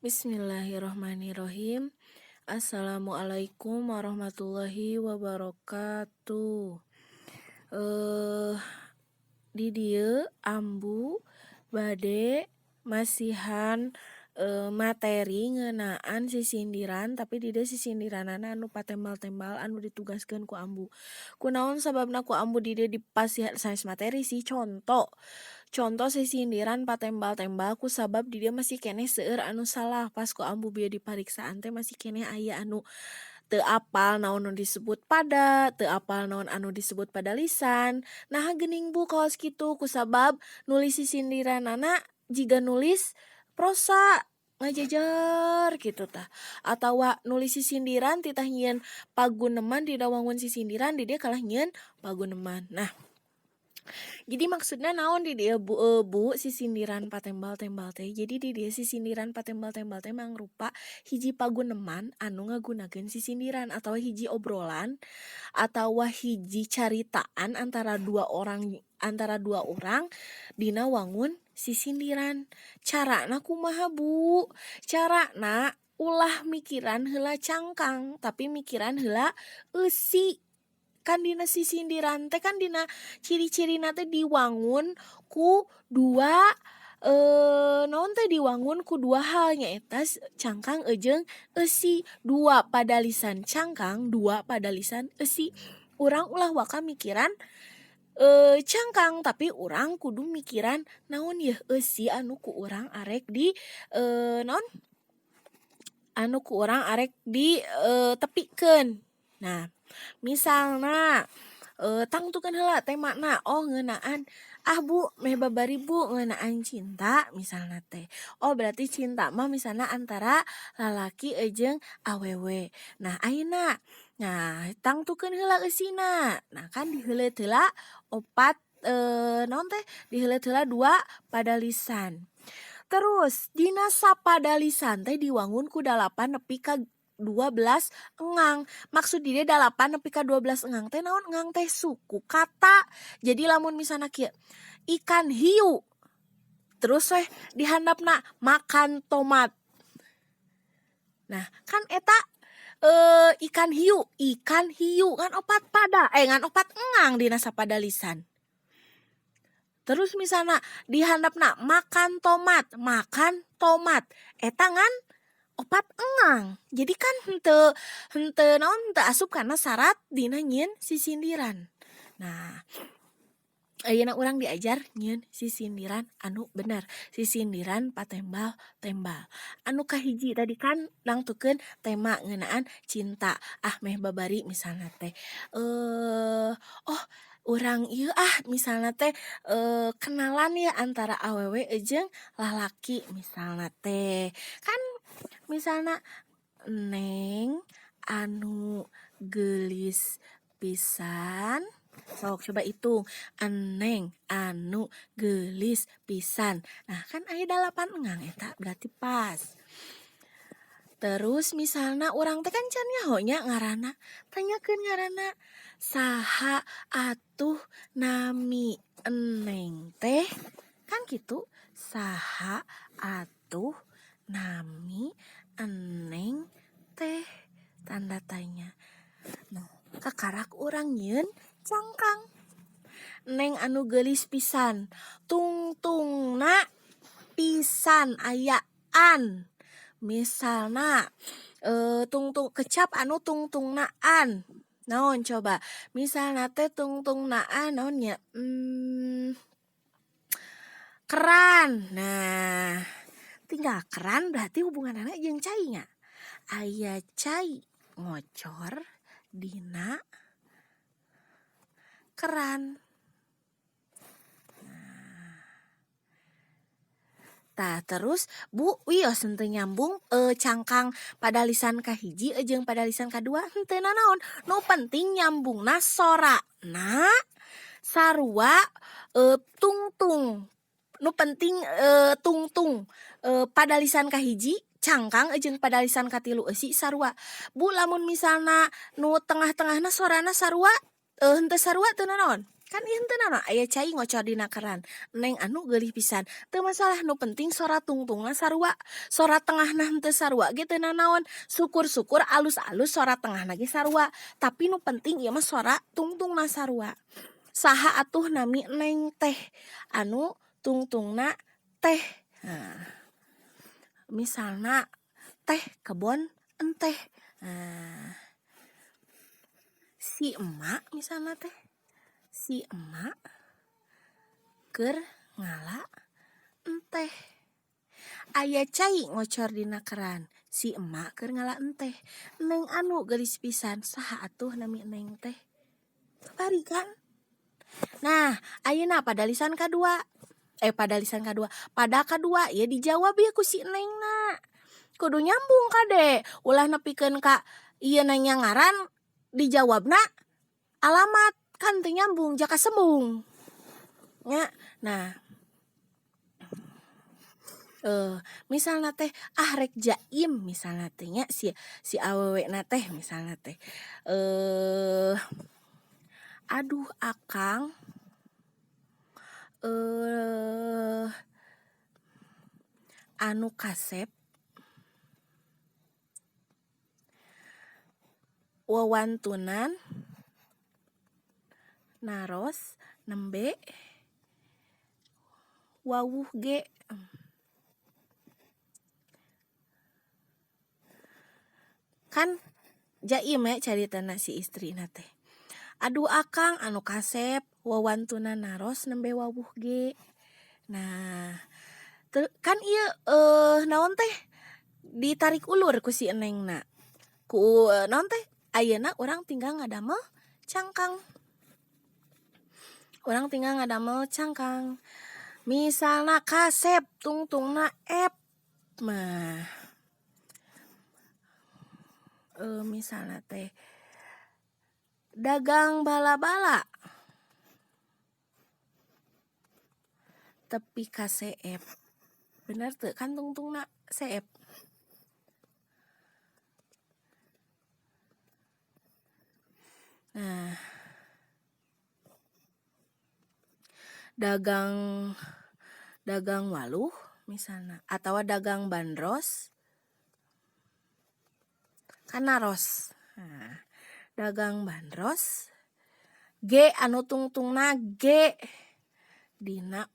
Bismillahirrohmanirrohim. Assalamualaikum warahmatullahi wabarakatuh. Eh di dieu ambu bade masihan materi ngeunaan sisindiran, tapi di dieu sisindiranana anu patembal-tembal anu ditugaskeun ku ambu. Kunaon sababna ku ambu di dieu dipasihan sanes materi sih contoh sisindiran patembal-tembal ku sabab di dieu masih keneh seueur anu salah pas ku ambu bieu dipariksaan teh masih keneh aya anu teu apal naon nu disebut pada, teu apal naon anu disebut pada lisan. Nah geuning bu kaos kitu kusabab nulis sisindiranana jiga nulis prosa ngajajar gitu tah, atawa nulis sisindiran titah nyieun paguneman dina wangun sisindiran di dieu kalah nyieun paguneman. Nah jadi maksudnya naon di dia bu sisindiran patembal-tembal teh. Jadi di dia sisindiran patembal-tembal teh mangrupa hiji paguneman anu ngagunakeun sisindiran atau hiji obrolan atau hiji caritaan antara dua orang dina wangun sisindiran. Carana kumaha bu? Carana ulah mikiran heula cangkang tapi mikiran heula eusi. Kan dina sisindiran teh kan dina ciri-cirina teh diwangun ku dua naon teh diwangun ku dua hal nyaeta cangkang jeung eusi. Dua pada lisan cangkang, dua pada lisan eusi. Urang ulah waka mikiran cangkang tapi urang kudu mikiran naon yeuh eusi anu ku urang arek di naon anu ku urang arek di tepikeun. Nah misalna tangtukeun heula temana ngeunaan bu meh babari bu ngeunaan cinta misalna teh. Berarti cinta mah misalna antara lalaki jeung awewe. Nah ayeuna tangtukeun heula eusina. Nah kan diheuleut heula opat naon teh diheuleut heula dua pada lisan. Terus dina sapada lisan teh diwangun ku 8 nepi ka 12 engang. Maksud dia 8 nepi ka 12 engang teh naon? Engang teh suku kata. Jadi lamun misalna kieu ikan hiu. Terus dihandapna makan tomat. Nah, kan eta ikan hiu kan opat pada ngan opat engang dina sapada lisan. Terus misalna dihandapna makan tomat. Eta ngan opat engang. Jadi kan henteu asup karena syarat dina nyieun sisindiran. Nah, ayeuna urang diajar nyieun sisindiran anu bener. Sisindiran patembal-tembal. Anu kahiji tadi kan nangtukeun tema ngeunaan cinta. Meh babari misalna teh. Urang ieu misalna teh kenalan ya antara awewe jeung lalaki misalna teh. Kan misalna neng anu geulis pisan. Sok coba hitung. Neng anu geulis pisan. Nah kan aya 8 engang eta berarti pas. Terus misalna urang teh kan can nyaho nya ngaranna. Tanyakeun ngaranna. Saha atuh nami eneng teh? Kan gitu. Saha atuh nami eneng teh? Tanda tanya. Nah, kakarak urang nyieun cangkang. Neng anu geulis pisan. Tungtungna pisan aya an. Misalna tungtung kecap anu tungtungna an. Naon coba? Misalna teh tungtungna an naon nya? Keran. Nah, tinggal keran berarti hubunganana jeung cai nya. Aya cai ngocor dina keran. Tah terus bu wios henteu nyambung cangkang pada lisan kahiji jeung pada lisan kadua henteu naon. Nu penting nyambungna sorana sarua tungtung. Nu penting tungtung pada lisan kahiji cangkang jeung pada lisan katilu eusi sarua. Bu lamun misalna nu tengah-tengahna sorana sarua henteu sarua teu naon? Kan ieu henteu naon aya cai ngocor dina keran neng anu geulih pisan teu masalah nu penting sora tungtungna sarua sora tengahna henteu sarua ge teu nanaon syukur-syukur alus-alus sora tengahna ge sarua tapi nu penting ieu mah sora tungtungna sarua saha atuh nami neng teh anu tungtungna teh nah, misalna teh kebon enteh nah, si emak misalna teh si emak keur ngala enteh aya cai ngocor dina keran si emak keur ngala enteh neng anu geulis pisan saha atuh nami neng teh bari kan nah ayeuna pada lisan kadua pada kadua ya dijawab ya ku si nengna kudu nyambung kade ulah nepikeun ka ieu nanya ngaran dijawabna alamat kan teu nyambung jaka sembung nya nah misalna teh rek jaim misalna teh nya si awewe na teh misalna teh aduh akang anu kasep wawantunan naros nembe wawuh ge kan jaim ya caritana si istri na teh aduh akang anu kasep wawantunan naros nembe wawuh ge nah kan ieu naon teh ditarik ulur ku si enengna ku naon teh ayeuna urang tinggal ngadamel cangkang misalna kasep tungtungna ep mah misalna teh dagang bala-bala tepi ka seep bener teu kan tungtungna seep nah dagang waluh misalna atawa dagang bandros kan naros nah, dagang bandros ge anu tungtungna ge dina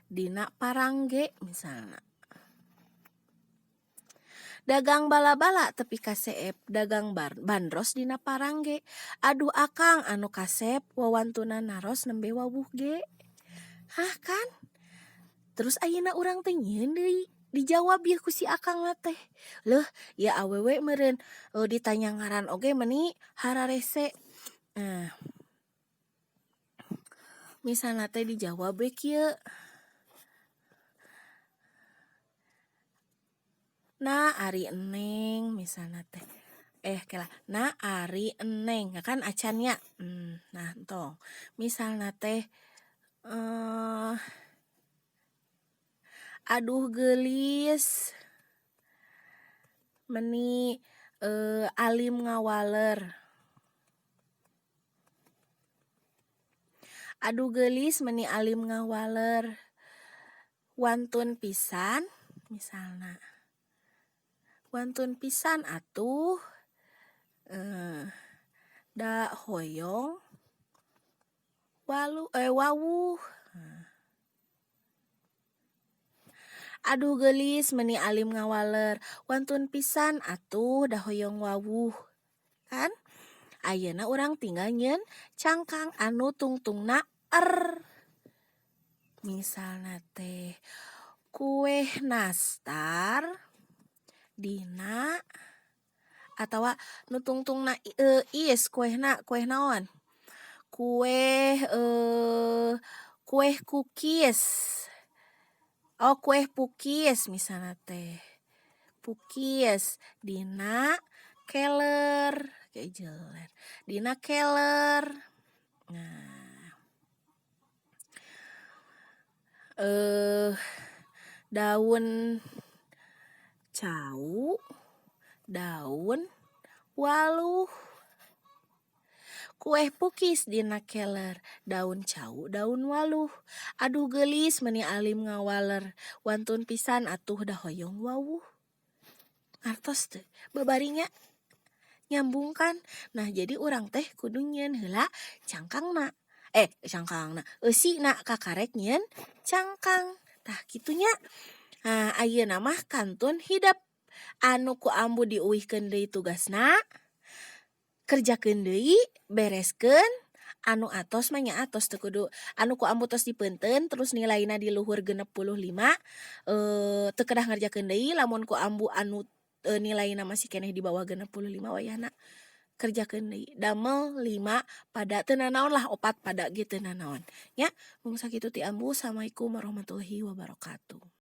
dina parangge misalna dagang bala-bala tepi ka seep dagang bandros dina parangge aduh akang anu kasep wawantunan naros nembe wawuh ge hah kan terus ayeuna urang teh nyieun deui dijawab ya ku si akang teh leuh ya awewe meureun ditanya ngaran oge meuni hararese misalna teh dijawab we kieu na ari eneng misalna teh kelah na ari eneng kan acannya nah entong misalna teh aduh geulis meuni alim ngawaler aduh geulis meuni alim ngawaler wantun pisan misalna wantun pisan atuh da hoyong wawuh aduh geulis meuni alim ngawaler wantun pisan atuh da hoyong wawuh kan ayeuna urang tinggal nyieun cangkang anu tungtungna misalna teh kueh nastar dina atawa nu tungtungna is kueh naon kueh kukis kueh pukis misalna teh pukis dina keler dina keler nah daun cau daun waluh. Kueh pukis dina keler, daun cau, daun waluh. Aduh gelis meni alim ngawaler, wantun pisan atuh dah hoyong wawuh. Ngartos teu, babarinya nyambungkan. Nah jadi urang teh kudu nyieun heula cangkangna. Cangkangna, eusina kakarek nyieun cangkang. Tah kitunya. Nah ayeuna mah kantun hidep. Anu ku ambu diuwihkeun deui tugasna, kerjakeun deui, bereskeun, anu atos mah nya atos teu kudu anu ku ambu tos dipeunteun terus nilaina di luhur 65 teu kedah ngarjakeun deui lamun ku ambu anu nilaina masih keneh di bawah 65 wayahna kerjakeun deui damel 5 pada teu nanaon lah 4 pada ge teu nanaon nya mung sakitu ti ambu. Assalamualaikum warahmatullahi wabarakatuh.